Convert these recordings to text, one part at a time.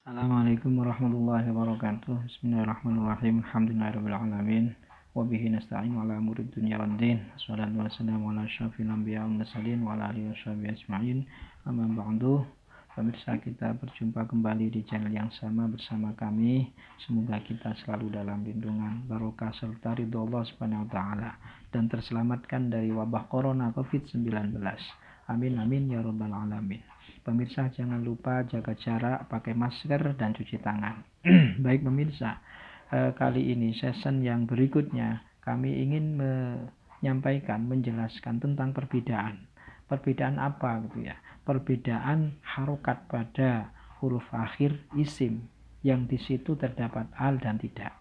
Assalamualaikum warahmatullahi wabarakatuh. Bismillahirrahmanirrahim. Alhamdulillahirabbil alamin. Wa bihi nasta'in ala umuri dunya waddin. Wassalatu wassalamu ala asyrafil anbiya'i wal mursalin wa ala alihi washabihi ajma'in. Amma ba'du. Pemirsa, kita berjumpa kembali di channel yang sama bersama kami. Semoga kita selalu dalam lindungan, barokah serta ridho Allah Subhanahu wa taala dan terselamatkan dari wabah corona COVID-19. Amin amin ya rabbal alamin. Pemirsa, jangan lupa jaga jarak, pakai masker, dan cuci tangan. Baik pemirsa, kali ini season yang berikutnya kami ingin menjelaskan tentang perbedaan. Perbedaan apa gitu ya? Perbedaan harokat pada huruf akhir isim yang di situ terdapat al dan tidak.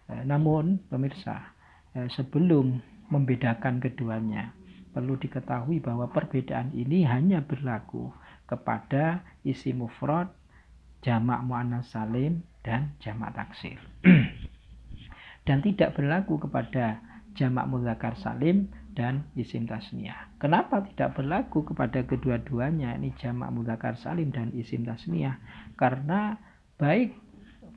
Namun pemirsa, sebelum membedakan keduanya, perlu diketahui bahwa perbedaan ini hanya berlaku kepada isim mufrad, jamak muannats salim, dan jamak taksir. Dan tidak berlaku kepada jamak mudzakkar salim dan isim tasniyah. Kenapa tidak berlaku kepada kedua-duanya, ini jamak mudzakkar salim dan isim tasniyah? Karena baik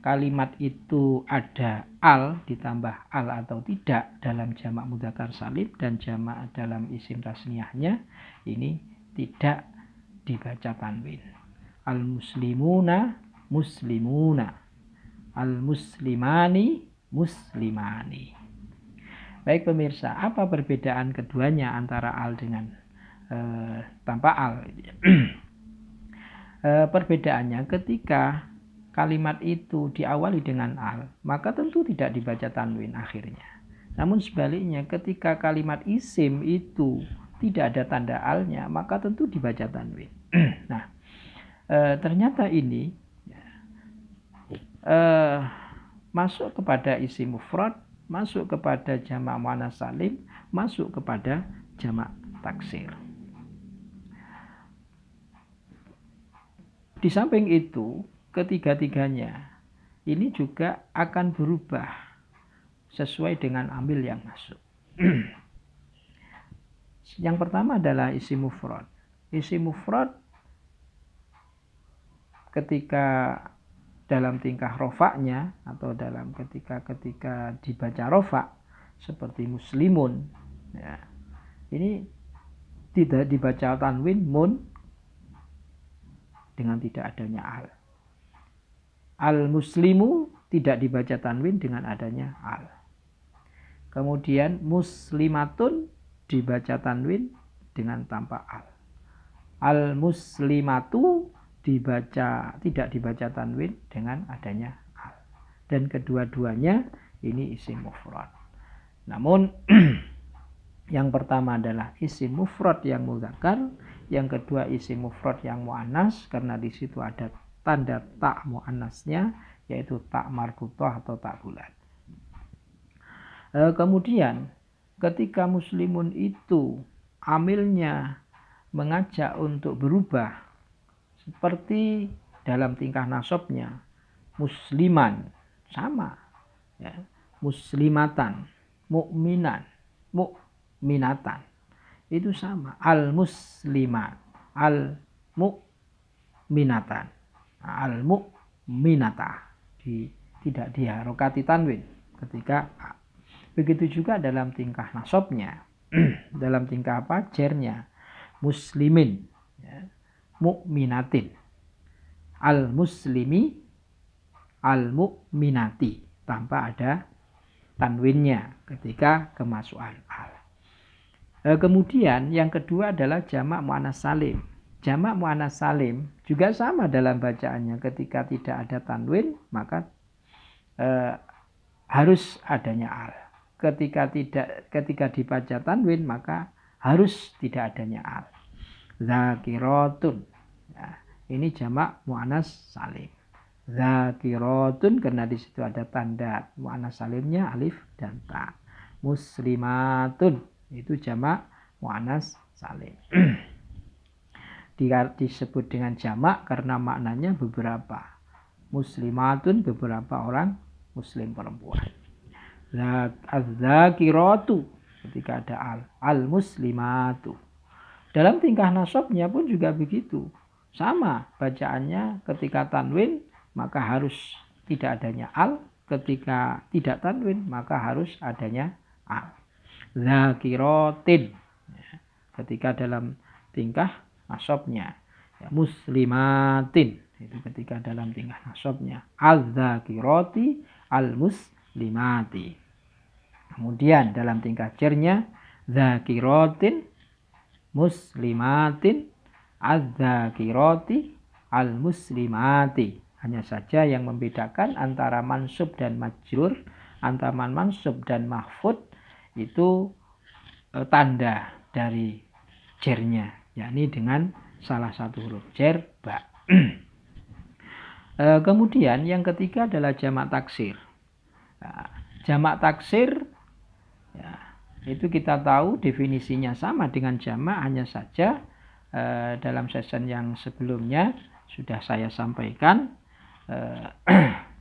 kalimat itu ada al ditambah al atau tidak dalam jamak mudzakkar salim dan jamak dalam isim tasniyahnya, ini tidak dibaca tanwin. Al-muslimuna muslimuna, al-muslimani muslimani. Baik pemirsa, apa perbedaan keduanya antara al dengan tanpa al? Perbedaannya ketika kalimat itu diawali dengan al, maka tentu tidak dibaca tanwin akhirnya. Namun sebaliknya, ketika kalimat isim itu tidak ada tanda alnya, maka tentu dibaca tanwin. Nah, ternyata ini masuk kepada isim mufrad, masuk kepada jamak muannats salim, masuk kepada jamak taksir. Di samping itu, ketiga-tiganya ini juga akan berubah sesuai dengan amil yang masuk. Yang pertama adalah isim mufrad. Isim mufrad ketika dalam tingkah rofaknya atau dalam ketika dibaca rofak seperti muslimun, ya, ini tidak dibaca tanwin mun dengan tidak adanya al. Al-muslimu tidak dibaca tanwin dengan adanya al. Kemudian muslimatun dibaca tanwin dengan tanpa al. Al-muslimatu tidak dibaca tanwin dengan adanya al. Dan kedua-duanya ini isim mufrad. Namun yang pertama adalah isim mufrad yang mudzakkar, yang kedua isim mufrad yang muannas karena di situ ada tanda tak muannasnya yaitu tak marbutah atau tak bulat. Kemudian ketika muslimun itu amilnya mengajak untuk berubah seperti dalam tingkah nasabnya musliman sama ya, muslimatan, mukminan, mukminatan itu sama, al musliman, al mukminatan, al mukminata tidak diharokati tanwin ketika begitu juga dalam tingkah nasabnya. Dalam tingkah apa? Jernya muslimin ya, mukminatin, al muslimi, al mukminati tanpa ada tanwinnya ketika kemasukan al. Kemudian yang kedua adalah jamak muannats salim. Jamak muannats salim juga sama dalam bacaannya, ketika tidak ada tanwin maka harus adanya al. Ketika dibaca tanwin maka harus tidak adanya al. Zakiratun. Nah, ini jamak muannats salim. Zakiratun karena di situ ada tanda muannats salimnya alif dan ta. Muslimatun itu jamak muannats salim. Disebut dengan jamak karena maknanya beberapa. Muslimatun beberapa orang muslim perempuan. Az-zakiratu ketika ada al-muslimatu. Dalam tingkah nasabnya pun juga begitu. Sama bacaannya ketika tanwin maka harus tidak adanya al. Ketika tidak tanwin maka harus adanya al. Zakiratin, ketika dalam tingkah nasabnya. Muslimatin, itu ketika dalam tingkah nasabnya. Az-zakirati al-muslimati. Kemudian dalam tingkah jernya, zakiratin muslimatin az-zakirati al-muslimati. Hanya saja yang membedakan antara mansub dan majrur, antara mansub dan mahfud itu tanda dari jernya, yakni dengan salah satu huruf jer ba. Kemudian yang ketiga adalah jamak taksir. Jamak taksir ya, itu kita tahu definisinya sama dengan jamak, hanya saja dalam session yang sebelumnya sudah saya sampaikan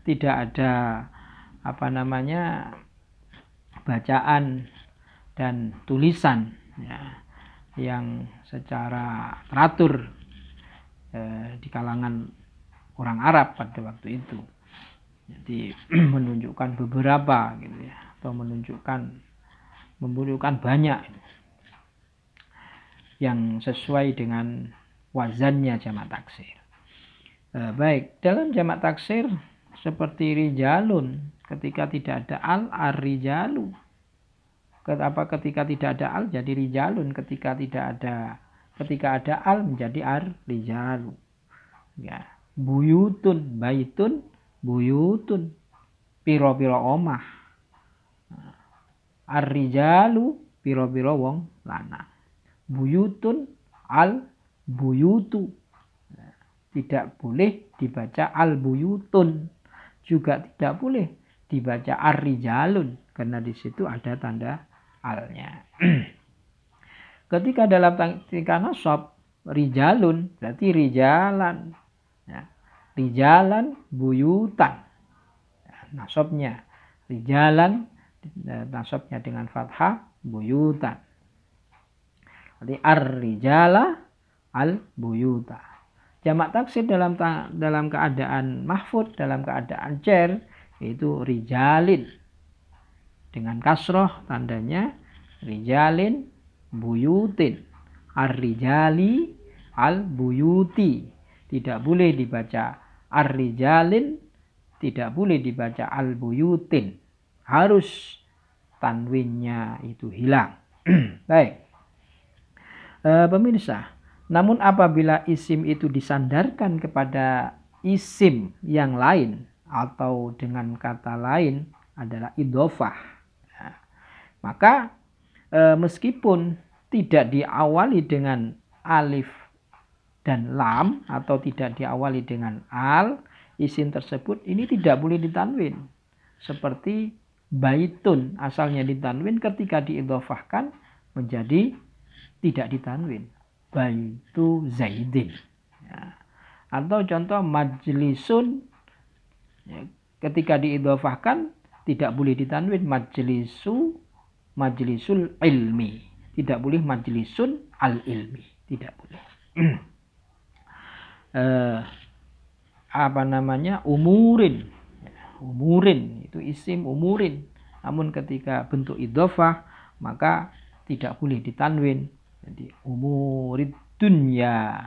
tidak ada bacaan dan tulisan ya, yang secara teratur di kalangan orang Arab pada waktu itu. Jadi menunjukkan beberapa gitu ya, atau menunjukkan banyak yang sesuai dengan wazannya jamak taksir. Baik, dalam jamak taksir seperti rijalun, ketika tidak ada al, ar-rijalu. Ketika tidak ada al jadi rijalun, ketika ada al menjadi ar-rijalu. Ya, buyutun, baitun, buyutun, piro-piro omah. Ar-rijalu, piro-piro wong lanang. Buyutun, al, buyutu. Tidak boleh dibaca al-buyutun, juga tidak boleh dibaca ar-rijalun, karena di situ ada tanda alnya. Ketika dalam tingkah nasab rijalun berarti rijalan, ya. Rijalan buyutan, ya, nasabnya rijalan, nasabnya dengan fathah buyutan. Berarti ar-rijala al-buyuta. Jamak taksir dalam keadaan mahfud, dalam keadaan jer, yaitu rijalin. Dengan kasroh tandanya rijalin buyutin. Ar-rijali al-buyuti. Tidak boleh dibaca ar-rijalin, tidak boleh dibaca al-buyutin. Harus tanwinnya itu hilang. Baik. Pemirsa, namun apabila isim itu disandarkan kepada isim yang lain atau dengan kata lain adalah idhofah, ya, maka meskipun tidak diawali dengan alif dan lam atau tidak diawali dengan al, isim tersebut ini tidak boleh ditanwin. Seperti baitun, asalnya ditanwin, ketika diidhofahkan menjadi tidak ditanwin. Baitu Zaidin, ya. Atau contoh majlisun, ya, ketika diidhofahkan tidak boleh ditanwin majlisul ilmi, tidak boleh majlisun al ilmi, tidak boleh. Umurin, ya, umurin itu isim umurin, namun ketika bentuk idhofah maka tidak boleh ditanwin. Jadi umurid dunya.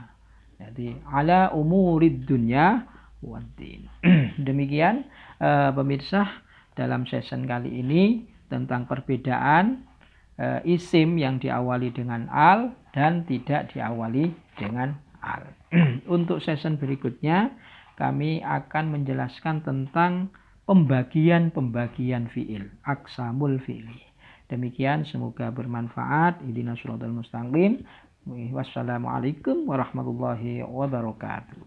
Jadi ala umurid dunya waddin. Demikian pemirsa dalam session kali ini tentang perbedaan isim yang diawali dengan al dan tidak diawali dengan al. Untuk session berikutnya kami akan menjelaskan tentang pembagian fiil, aqsamul fi'li. Demikian, semoga bermanfaat. Ihdinas siratal mustaqim. Wassalamualaikum warahmatullahi wabarakatuh.